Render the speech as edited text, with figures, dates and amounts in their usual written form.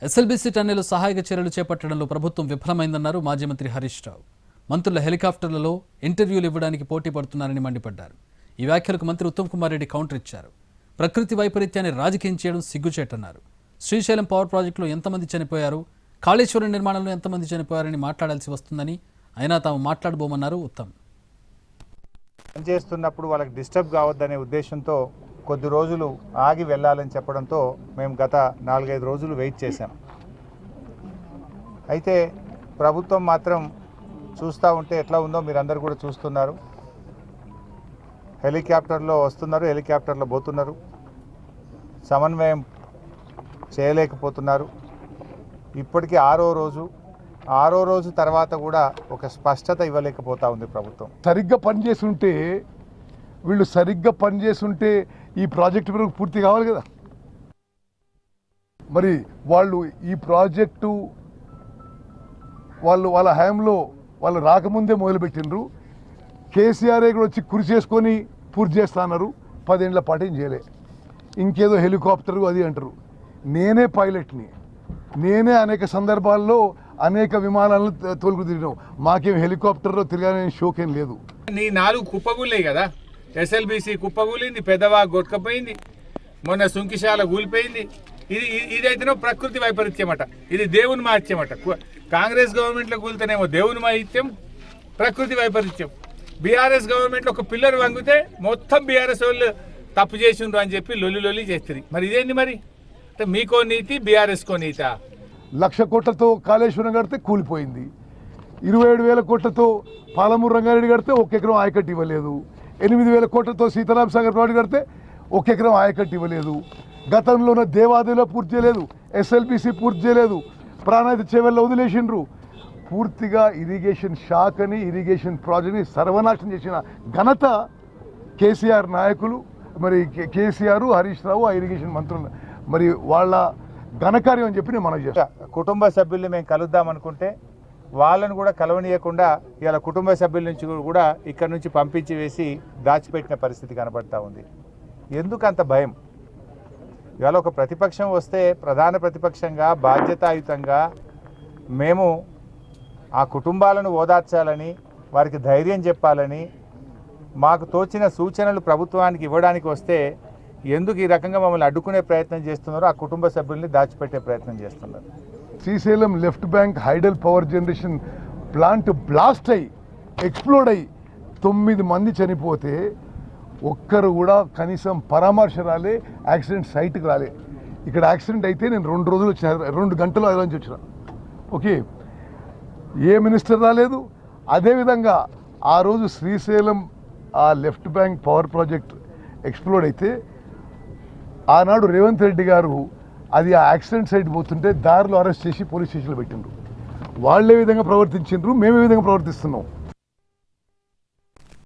SLBC tunnel సహాయక చర్యలు చేపట్టడంలో ప్రభుత్వం విఫలమైందన్నారు మాజీ మంత్రి హరీష్ రావు. మంత్రుల హెలికాప్టర్లలో ఇంటర్వ్యూలు ఇవ్వడానికి పోటీ పడుతున్నారని మండిపడ్డారు. ఈ వ్యాఖ్యలకు మంత్రి ఉత్తమ్ కుమార్ రెడ్డి కౌంటర్ ఇచ్చారు. ప్రకృతి వైపరీత్యాన్ని రాజకీయం చేయడం సిగ్గుచేటన్నారు. శ్రీశైలం పవర్ ప్రాజెక్టులో ఎంతమంది చనిపోయారు, కాళేశ్వరం నిర్మాణంలో ఎంతమంది చనిపోయారని మాట్లాడాల్సి వస్తుందని అయినా తాము మాట్లాడబోమన్నారు ఉత్తమ్. పనిచేస్తున్నప్పుడు వాళ్ళకి డిస్టర్బ్ కావద్దనే ఉద్దేశంతో కొద్ది రోజులు ఆగి వెళ్ళాలని చెప్పడంతో మేము గత 4-5 రోజులు వెయిట్ చేశాం. అయితే ప్రభుత్వం మాత్రం చూస్తూ ఉంటే ఎట్లా ఉందో మీరందరూ కూడా చూస్తున్నారు. హెలికాప్టర్లో వస్తున్నారు, హెలికాప్టర్లో పోతున్నారు, సమన్వయం చేయలేకపోతున్నారు. ఇప్పటికీ 6వ రోజు తర్వాత కూడా ఒక స్పష్టత ఇవ్వలేకపోతా ఉంది ప్రభుత్వం. సరిగ్గా పనిచేస్తుంటే ఈ ప్రాజెక్టు వరకు పూర్తి కావాలి కదా. మరి వాళ్ళు ఈ ప్రాజెక్టు వాళ్ళ హయాంలో వాళ్ళు రాకముందే మొదలుపెట్టినరు. కేసీఆర్ కూడా వచ్చి కృషి చేసుకొని పూర్తి చేస్తున్నారు. 10 ఏళ్ల పాటు ఏం చేయలే. ఇంకేదో హెలికాప్టర్ అది అంటారు. నేనే పైలట్ని, నేనే అనేక సందర్భాల్లో అనేక విమానాలను తోలుకు తిరిగినాం. మాకేం హెలికాప్టర్లో తిరగాలని షోకేం లేదు. నీ 4 కుప్పగూలే కదా. ఎస్ఎల్బీసీ కుప్పగూలింది, పెద్దవా గొట్టుకపోయింది, మొన్న సుంకిశాల కూలిపోయింది. ఇదైతేనో ప్రకృతి వైపరీత్యం అట, ఇది దేవుని మహత్యం అట. కాంగ్రెస్ గవర్నమెంట్లో కూలితేనేమో దేవుని మహత్యం, ప్రకృతి వైపరీత్యం. బీఆర్ఎస్ గవర్నమెంట్లో ఒక పిల్లర్ వంగితే మొత్తం బీఆర్ఎస్ వాళ్ళు తప్పు చేసిండ్రు అని చెప్పి లొల్లి చేస్తుంది. మరి ఇదేంది మరి? అంటే మీకో నీతి, బీఆర్ఎస్కో నీతా? 1,00,000 కోట్లతో కాళేశ్వరం కడితే కూలిపోయింది. 27,000 కోట్లతో పాలమూరు రంగారెడ్డి కడితే 1 ఎకరం ఆయకట్టు ఇవ్వలేదు. 8,000 కోట్లతో సీతారాం సాగర్ ప్రాజెక్టు కడితే 1 ఎకరం ఆయకట్టు ఇవ్వలేదు. గతంలో ఉన్న దేవాదేవిలో పూర్తి చేయలేదు, ఎస్ఎల్బీసీ పూర్తి చేయలేదు, ప్రాణాయిత చేవెల్లో వదిలేసిండ్రు. పూర్తిగా ఇరిగేషన్ శాఖని, ఇరిగేషన్ ప్రాజెక్ట్ని సర్వనాశనం చేసిన ఘనత కేసీఆర్ నాయకులు, మరి కేసీఆర్, హరీష్ రావు, ఆ ఇరిగేషన్ మంత్రులు, మరి వాళ్ళ ఘనకార్యం అని చెప్పి నేను మనవి చేస్తాను. కుటుంబ సభ్యుల్ని మేము కలుద్దాం అనుకుంటే వాళ్ళను కూడా కలవనీయకుండా ఇలా కుటుంబ సభ్యుల నుంచి కూడా ఇక్కడ నుంచి పంపించి వేసి దాచిపెట్టిన పరిస్థితి కనబడతా ఉంది. ఎందుకు అంత భయం? ఇవాళ ఒక ప్రతిపక్షం వస్తే ప్రధాన ప్రతిపక్షంగా బాధ్యతాయుతంగా మేము ఆ కుటుంబాలను ఓదార్చాలని, వారికి ధైర్యం చెప్పాలని, మాకు తోచిన సూచనలు ప్రభుత్వానికి ఇవ్వడానికి వస్తే ఎందుకు ఈ రకంగా మమ్మల్ని అడ్డుకునే ప్రయత్నం చేస్తున్నారో ఆ కుటుంబ సభ్యుల్ని దాచిపెట్టే ప్రయత్నం చేస్తున్నారు. Srisailam left bank hydel power generation plant blast అయ్యి ఎక్స్ప్లోడ్ అయ్యి 9 మంది చనిపోతే ఒక్కరు కూడా కనీసం పరామర్శ రాలే, యాక్సిడెంట్ సైట్కి రాలే. ఇక్కడ యాక్సిడెంట్ అయితే నేను 2 రోజులు వచ్చిన, 2 గంటలు అలా నుంచి వచ్చిన. ఓకే, ఏ మినిస్టర్ రాలేదు. అదేవిధంగా ఆ రోజు శ్రీశైలం ఆ left bank power project explode అయితే ఆనాడు రేవంత్ రెడ్డి గారు అది ఆ యాక్సిడెంట్ సైట్ పోతుంటే దారిలో అరెస్ట్ చేసి పోలీస్ స్టేషన్లో పెట్టిండ్రు. వాళ్ళు ఏ విధంగా ప్రవర్తించిండ్రు, మేము ఏ విధంగా ప్రవర్తిస్తున్నాం.